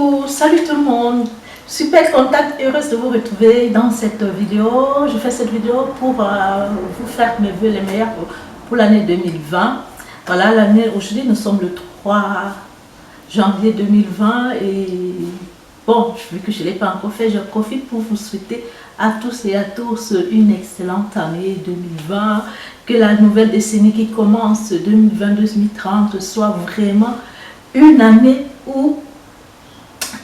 Coucou, salut tout le monde. Super contente, heureuse de vous retrouver dans cette vidéo. Je fais cette vidéo pour vous faire mes vœux les meilleurs pour l'année 2020. Voilà, l'année aujourd'hui, nous sommes le 3 janvier 2020 et bon, vu que je ne l'ai pas encore fait, je profite pour vous souhaiter à tous et à tous une excellente année 2020. Que la nouvelle décennie qui commence 2020-2030 soit vraiment une année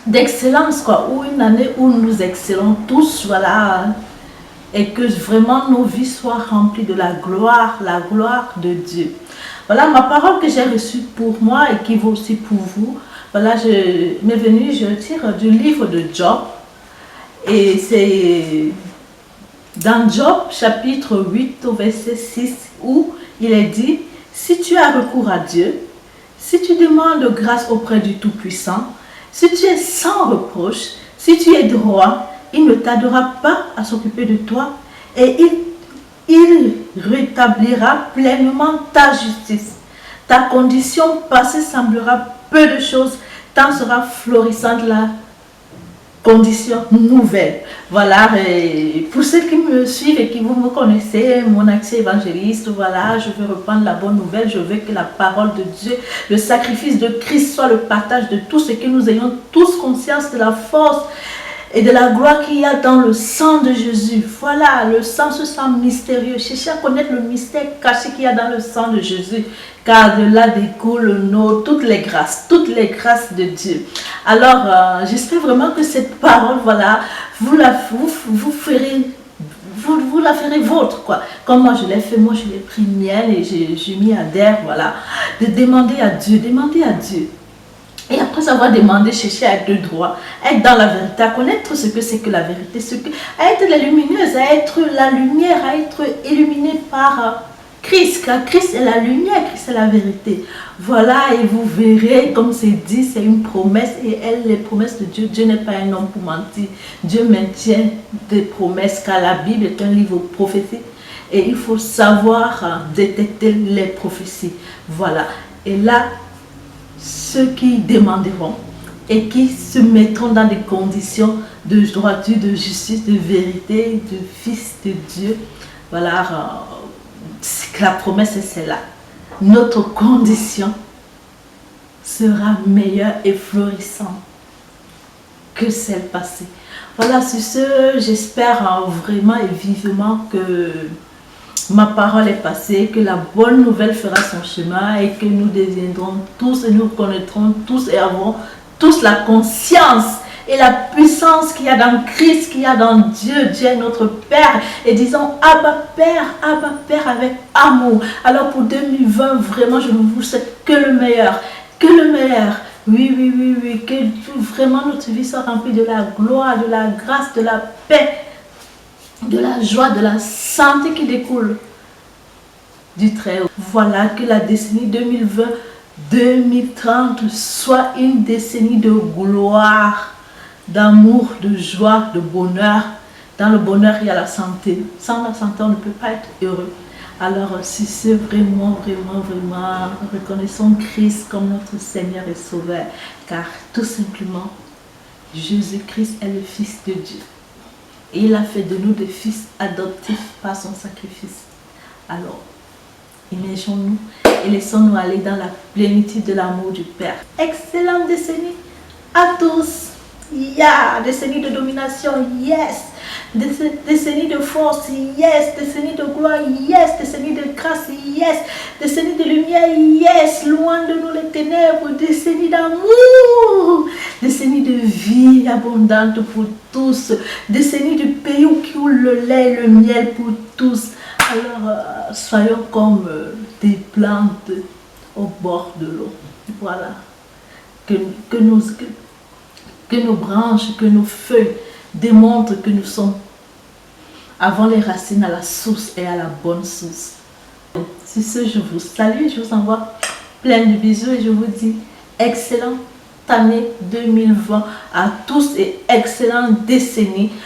d'excellence, quoi, ou une année où nous excellons tous, voilà, et que vraiment nos vies soient remplies de la gloire de Dieu. Voilà ma parole que j'ai reçue pour moi et qui vaut aussi pour vous. Voilà, je m'est venue, je tire du livre de Job, et c'est dans Job chapitre 8 au verset 6 où il est dit: si tu as recours à Dieu, si tu demandes grâce auprès du Tout-Puissant, si tu es sans reproche, si tu es droit, il ne tardera pas à s'occuper de toi et il rétablira pleinement ta justice. Ta condition passée semblera peu de choses, tant sera florissante la condition nouvelle. Voilà, et pour ceux qui me suivent et qui vous me connaissez, mon accès évangéliste, voilà, je veux reprendre la bonne nouvelle. Je veux que la parole de Dieu, le sacrifice de Christ soit le partage de tous et que nous ayons tous conscience de la force et de la gloire qu'il y a dans le sang de Jésus. Voilà, le sang, ce sang mystérieux. Cherchez à connaître le mystère caché qu'il y a dans le sang de Jésus, car de là découlent toutes les grâces de Dieu. Alors, j'espère vraiment que cette parole, voilà, vous la ferez vôtre, quoi. Comme moi je l'ai fait, moi je l'ai pris miel et j'ai mis à terre, voilà, de demander à Dieu, Et après avoir demandé, chercher à être droit, à être dans la vérité, à connaître ce que c'est que la vérité, à être la lumineuse, à être la lumière, à être illuminé par Christ, car Christ est la lumière, Christ est la vérité. Voilà, et vous verrez, comme c'est dit, c'est une promesse, et les promesses de Dieu, Dieu n'est pas un homme pour mentir. Dieu maintient des promesses, car la Bible est un livre prophétique, et il faut savoir détecter les prophéties. Voilà, et là, ceux qui demanderont et qui se mettront dans des conditions de droiture, de justice, de vérité, de fils de Dieu, voilà, la promesse est celle-là. Notre condition sera meilleure et florissante que celle passée. Voilà, sur ce, j'espère vraiment et vivement que ma parole est passée, que la bonne nouvelle fera son chemin et que nous deviendrons tous et nous connaîtrons tous et avons tous la conscience et la puissance qu'il y a dans Christ, qu'il y a dans Dieu. Dieu est notre Père. Et disons Abba Père avec amour. Alors pour 2020, vraiment, je vous souhaite que le meilleur. Que le meilleur. Oui. Que vraiment notre vie soit remplie de la gloire, de la grâce, de la paix, de la joie, de la santé qui découle du Très-Haut. Voilà, que la décennie 2020-2030 soit une décennie de gloire, d'amour, de joie, de bonheur. Dans le bonheur, il y a la santé. Sans la santé, on ne peut pas être heureux. Alors, si c'est vraiment, reconnaissons Christ comme notre Seigneur et Sauveur, car tout simplement, Jésus-Christ est le Fils de Dieu. Et il a fait de nous des fils adoptifs par son sacrifice. Alors, immergeons-nous et laissons-nous aller dans la plénitude de l'amour du Père. Excellente décennie à tous. Décennie de domination, yes. Décennie de force, yes. Décennie de gloire, yes. Décennie de grâce, yes. Décennie de lumière, yes. Loin de nous les ténèbres. Décennie d'amour. Décennie de vie abondante pour tous. Décennie du pays où coule le lait et le miel pour tous. Alors, soyons comme des plantes au bord de l'eau. Voilà. Que nos branches, que nos feuilles démontrent que nous sommes avant les racines à la source et à la bonne source. Sur ce, je vous salue, je vous envoie plein de bisous et je vous dis excellente année 2020 à tous et excellente décennie